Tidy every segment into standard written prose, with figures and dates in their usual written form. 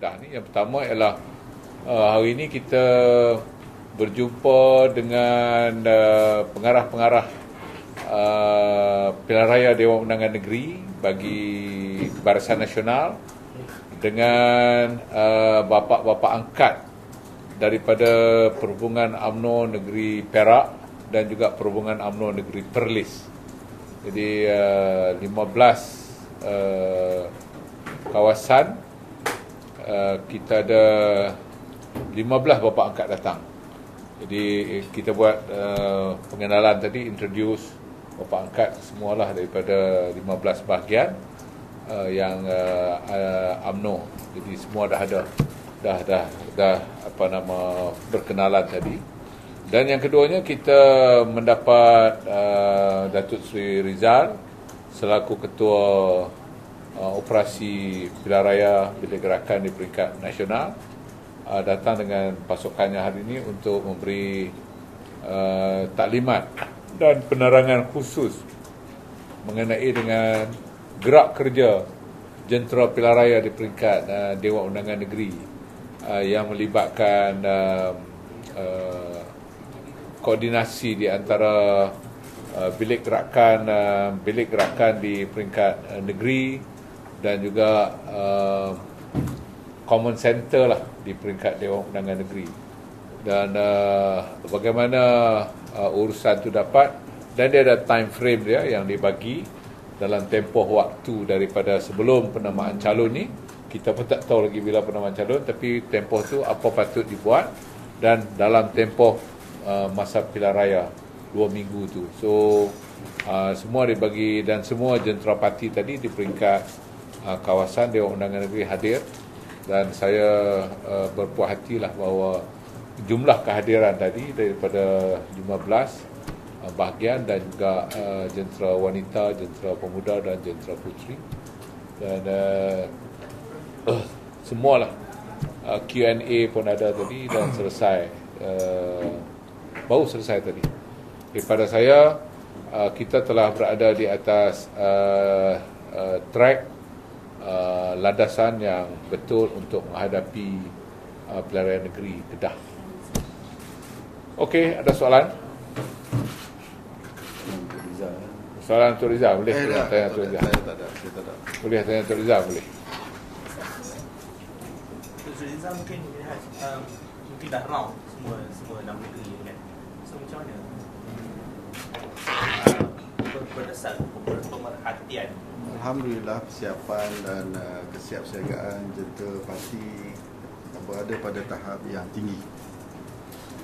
Kedah ni. Yang pertama ialah hari ini kita berjumpa dengan pengarah-pengarah pilihan raya Dewan Undangan Negeri bagi Barisan Nasional dengan bapa-bapa angkat daripada Perhubungan UMNO Negeri Perak dan juga Perhubungan UMNO Negeri Perlis. Jadi 15 kawasan kita ada 15 bapa angkat datang. Jadi kita buat pengenalan tadi, introduce bapa angkat semualah daripada 15 bahagian yang UMNO. Jadi semua dah ada, dah berkenalan tadi. Dan yang keduanya kita mendapat Datuk Seri Rizal selaku Ketua Operasi Pilihan Raya Bilik Gerakan di peringkat nasional datang dengan pasukannya hari ini untuk memberi taklimat dan penerangan khusus mengenai dengan gerak kerja jentera pilihan raya di peringkat Dewan Undangan Negeri yang melibatkan koordinasi di antara bilik gerakan di peringkat negeri dan juga common center lah di peringkat Dewan Undangan Negeri. Dan bagaimana urusan itu dapat, dan dia ada time frame dia yang dibagi dalam tempoh waktu daripada sebelum penamaan calon ni. Kita pun tak tahu lagi bila penamaan calon, tapi tempoh tu apa patut dibuat dan dalam tempoh masa pilihan raya 2 minggu tu. So semua dibagi dan semua jentera parti tadi di peringkat kawasan Dewan Undangan Negeri hadir, dan saya berpuas hatilah bahawa jumlah kehadiran tadi daripada 15 bahagian dan juga jentera wanita, jentera pemuda dan jentera puteri, dan semualah Q&A pun ada tadi dan selesai, baru selesai tadi. Daripada saya, kita telah berada di atas track landasan yang betul untuk menghadapi pilihan raya negeri Kedah. Okey, ada soalan? Soalan Untuk Rizal, boleh tanya Untuk Rizal? Saya tak ada. Boleh tanya Untuk Rizal, boleh. Untuk Rizal mungkin dah round semua 6 negeri kan. So macam mana berdasarkan pemerhatian? Alhamdulillah, persiapan dan kesiapsiagaan jentera parti berada pada tahap yang tinggi.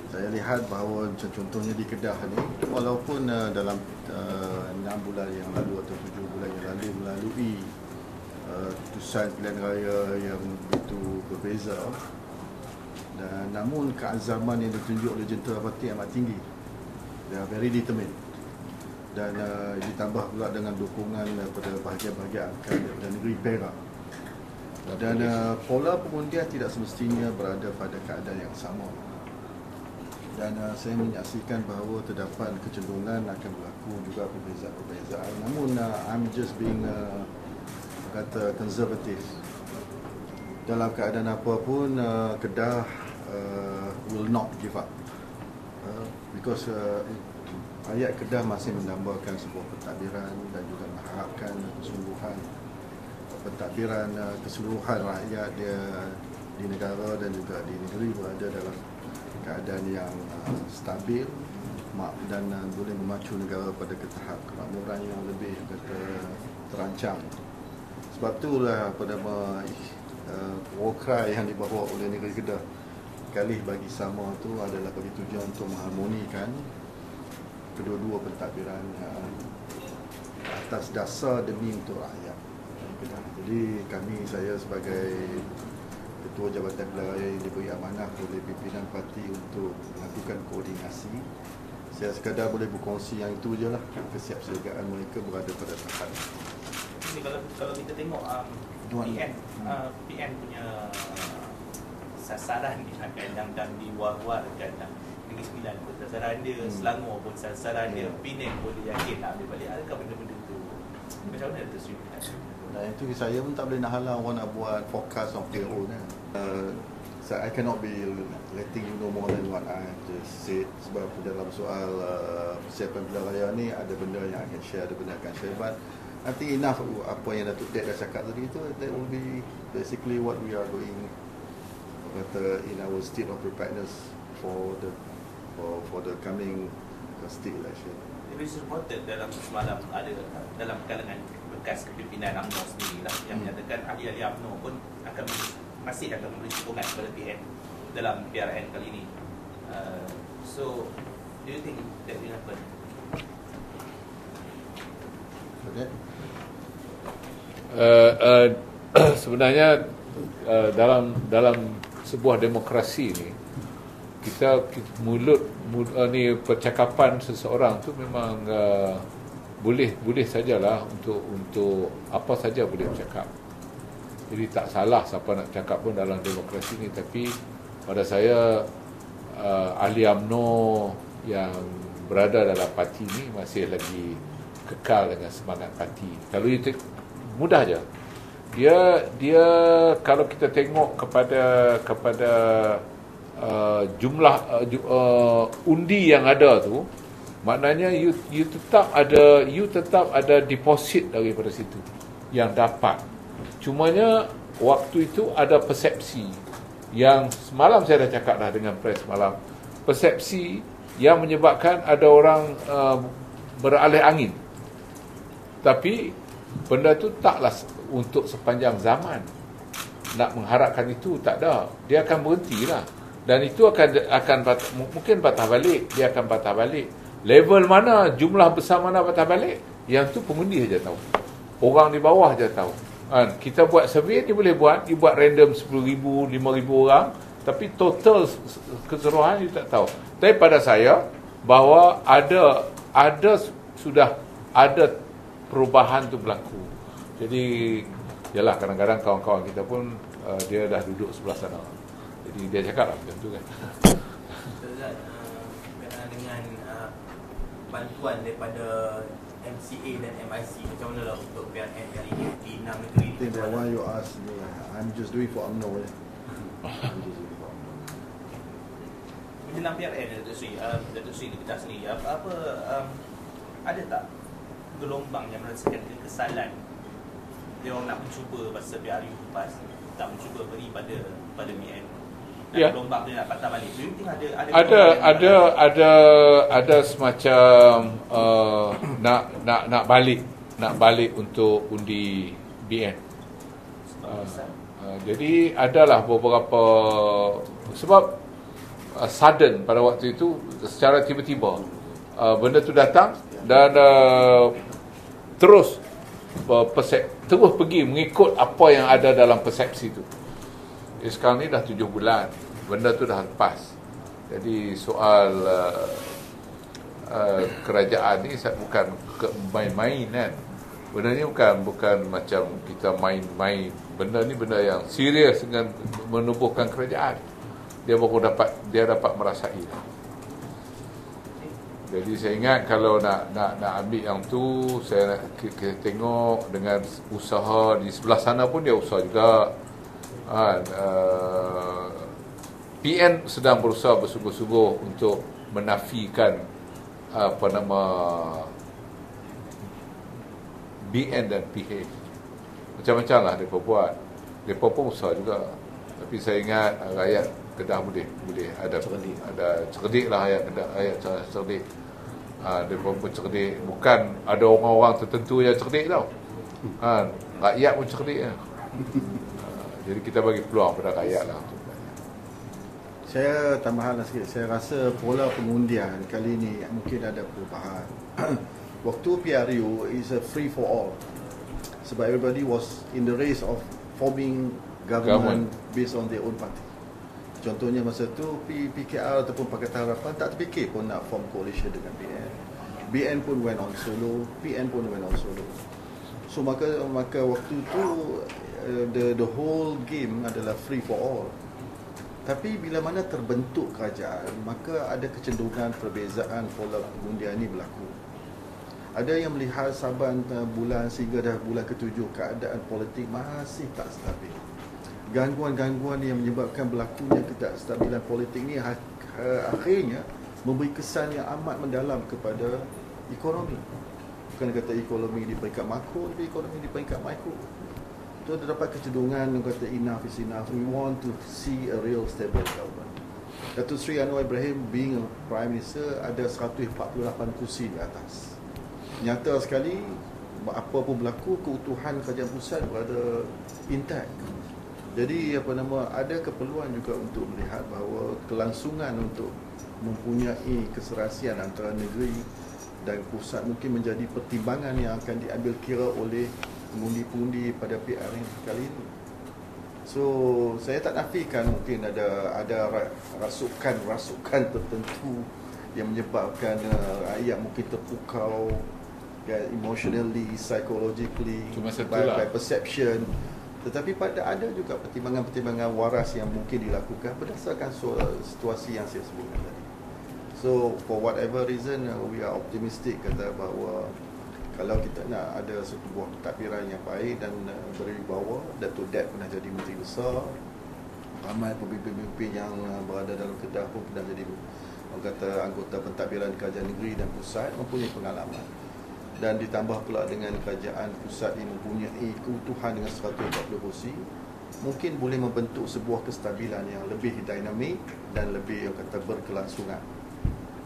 Saya lihat bahawa contohnya di Kedah ni, walaupun dalam 6 bulan yang lalu atau 7 bulan yang lalu melalui keputusan pilihan raya yang begitu berbeza, dan namun keazaman yang ditunjuk oleh jentera parti amat tinggi. They are very determined. Dan ditambah pula dengan dukungan daripada bahagian-bahagian angkat daripada negeri Perak. Dan pola pengundian tidak semestinya berada pada keadaan yang sama. Dan saya menyaksikan bahawa terdapat kecenderungan akan berlaku juga perbezaan. Namun I'm just being kata konservatif. Dalam keadaan apa pun, Kedah will not give up. Because rakyat Kedah masih mendambakan sebuah pentadbiran dan juga mengharapkan kesungguhan pentadbiran keseluruhan rakyat dia di negara dan juga di negeri berada dalam keadaan yang stabil dan boleh memacu negara pada ke tahap kemakmuran yang lebih terancang. Sebab itulah pada war cry yang dibawa oleh negeri Kedah Kalih Bagi Sama itu adalah bagi tujuan untuk mengharmonikan kedua-dua pentadbiran atas dasar demi untuk rakyat. Jadi saya sebagai Ketua Jabatan Pilihan Raya yang diberi amanah oleh pimpinan parti untuk melakukan koordinasi, saya sekadar boleh berkongsi yang itu je lah. Kesiapsiagaan mereka berada pada tahap. Ini kalau kita tengok PN punya sasaran dan diwar-warkan Negeri Sembilan pun sasaran dia, Selangor pun sasaran dia, Penang pun dia yakin nak ambil balik. Adakah benda-benda tu macam mana tu Sri? Dan itu saya pun tak boleh nak halang orang nak buat forecast of their own kan. So I cannot be letting you know more than what I just said. Sebab dalam soal persiapan pilihan raya ni ada benda yang I can share, ada benda akan share. But I think enough apa yang Datuk Dek dah cakap tadi tu, that will be basically what we are doing in our state of preparedness for the coming state election. It is reported dalam semalam ada dalam kalangan bekas kepimpinan UMNO sendiri lah yang menyatakan ahli-ahli UMNO pun masih akan memberi sokongan kepada PN dalam PRN kali ini. So, do you think that will happen? Sebenarnya dalam sebuah demokrasi ni mulut ni percakapan seseorang tu memang boleh sajalah untuk apa saja boleh bercakap. Jadi tak salah siapa nak cakap pun dalam demokrasi ni, tapi pada saya ahli UMNO yang berada dalam parti ni masih lagi kekal dengan semangat parti. Kalau itu mudah je. Dia kalau kita tengok kepada jumlah undi yang ada tu, maknanya you tetap ada deposit daripada situ yang dapat. Cumanya waktu itu ada persepsi yang semalam saya dah cakap dah dengan press malam, persepsi yang menyebabkan ada orang beralih angin. Tapi benda tu taklah untuk sepanjang zaman. Nak mengharapkan itu tak ada. Dia akan berhentilah. Dan itu akan mungkin patah balik. Dia akan patah balik. Level mana, jumlah besar mana patah balik, yang tu pengundi saja tahu. Orang di bawah saja tahu. Kita buat survey ni boleh dibuat random 10,000, 5,000 orang, tapi total keseluruhan you tak tahu. Tapi pada saya bahawa sudah ada perubahan tu berlaku. Jadi yalah, kadang-kadang kawan-kawan kita pun dia dah duduk sebelah sana. Jadi dia cakap lah macam tu kan. Berkenaan dengan bantuan daripada MCA dan MIC, macam mana lah untuk PRN kali ini di 6 negeri? I think that why you ask me, I'm just doing for UMNO. Dalam PRN Datuk Sri di Kedah sendiri, ada tak gelombang yang merasakan kekesalan dia orang nak mencuba masa PRU lepas tak mencuba beri pada BN? Ya. Gelombang dia nak patah balik. Do you think ada semacam nak balik untuk undi BN. Jadi adalah beberapa sebab sudden pada waktu itu, secara tiba-tiba benda tu datang dan terus pergi mengikut apa yang ada dalam persepsi tu. Sekarang ni dah 7 bulan, benda tu dah lepas. Jadi soal kerajaan ni bukan main-main kan. Benda ni bukan macam kita main-main. Benda ni benda yang serius dengan menubuhkan kerajaan. Dia dapat merasai. Jadi saya ingat kalau nak ambil yang tu, saya kita tengok dengan usaha di sebelah sana pun dia usaha juga. PN sedang berusaha bersungguh-sungguh untuk menafikan BN dan PH. Macam-macam lah mereka buat. Mereka pun usaha juga. Tapi saya ingat rakyat Kedah boleh ada cerdik lah rakyat cerdik. Mereka pun cerdik. Bukan ada orang-orang tertentu yang cerdik tau. Rakyat pun cerdik lah. Jadi kita bagi peluang pada rakyat lah. Saya tambahan sikit. Saya rasa pola pengundian kali ini mungkin ada perubahan. Waktu PRU is a free for all. Sebab everybody was in the race of forming government based on their own party. Contohnya masa tu PKR ataupun Pakatan Harapan tak terfikir pun nak form coalition dengan BN. BN pun went on solo, PN pun went on solo. So maka waktu tu the whole game adalah free for all. Tapi bila mana terbentuk kerajaan, maka ada kecenderungan perbezaan pola pengundian ini berlaku. Ada yang melihat Saban bulan sehingga dah bulan ke-7 keadaan politik masih tak stabil. Gangguan-gangguan yang menyebabkan berlakunya ketidakstabilan politik ni akhirnya memberi kesan yang amat mendalam kepada ekonomi. Bukan kata ekonomi di peringkat makro, tapi ekonomi di peringkat mikro. Itu terdapat kecenderungan yang kata enough is enough. We want to see a real stable government. Datuk Seri Anwar Ibrahim being a Prime Minister ada 148 kursi di atas. Nyata sekali, apa pun berlaku, keutuhan kerajaan pusat berada intact. Jadi ada keperluan juga untuk melihat bahawa kelangsungan untuk mempunyai keserasian antara negeri dan pusat mungkin menjadi pertimbangan yang akan diambil kira oleh pengundi-pengundi pada PRN kali ini. So, saya tak nafikan mungkin ada rasukan tertentu yang menyebabkan rakyat mungkin terpukau emotionally, psychologically, by perception. Tetapi ada juga pertimbangan-pertimbangan waras yang mungkin dilakukan berdasarkan situasi yang saya sebutkan tadi. So, for whatever reason, we are optimistic kata bahawa kalau kita nak ada sebuah pentadbiran yang baik dan berwibawa, Datuk Dat pernah jadi Menteri Besar, ramai pemimpin-pemimpin yang berada dalam Kedah pun pernah jadi anggota pentadbiran kerajaan negeri dan pusat, mempunyai pengalaman. Dan ditambah pula dengan kerajaan pusat yang mempunyai keutuhan dengan 140 kursi, mungkin boleh membentuk sebuah kestabilan yang lebih dinamik dan lebih berkelangsungan.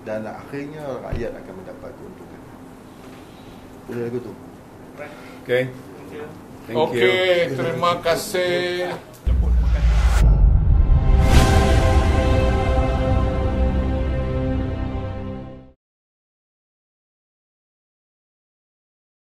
Dan akhirnya rakyat akan mendapat keuntungan. Boleh lagu tu? Okay. Thank you. Okey, terima kasih.